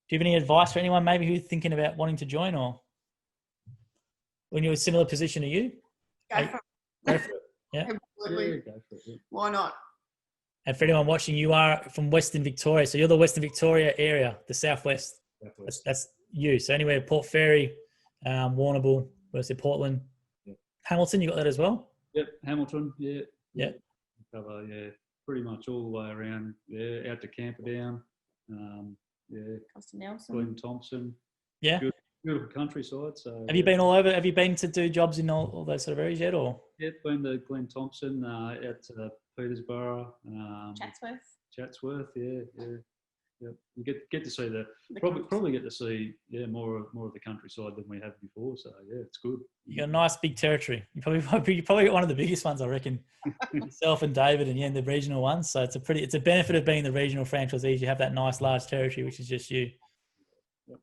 Do you have any advice for anyone maybe who's thinking about wanting to join, or when you're in a similar position to you? Go for it. Go for it. Yeah. Absolutely. Yeah, go for it. Yeah. Why not? And for anyone watching, you are from Western Victoria. So you're the Western Victoria area, the southwest. That's you. So anywhere, Port Fairy, Warrnambool, where's it, Portland, Yeah. Hamilton, you got that as well? Yep, Hamilton, yeah. Yeah. Cover, yeah, pretty much all the way around, yeah, out to Camperdown, yeah, Costa Nelson. Glen Thompson. Yeah. Beautiful countryside. So Have you been all over? Have you been to do jobs in all those sort of areas yet, or? Yeah, been to Glen Thompson, out to Petersburg, Chatsworth, yeah. You get to see probably get to see more of the countryside than we have before. So yeah, it's good. You got a nice big territory. You probably got one of the biggest ones, I reckon. Yourself and David, and the regional ones. So it's a benefit of being the regional franchisees. You have that nice large territory, which is just you. Yep.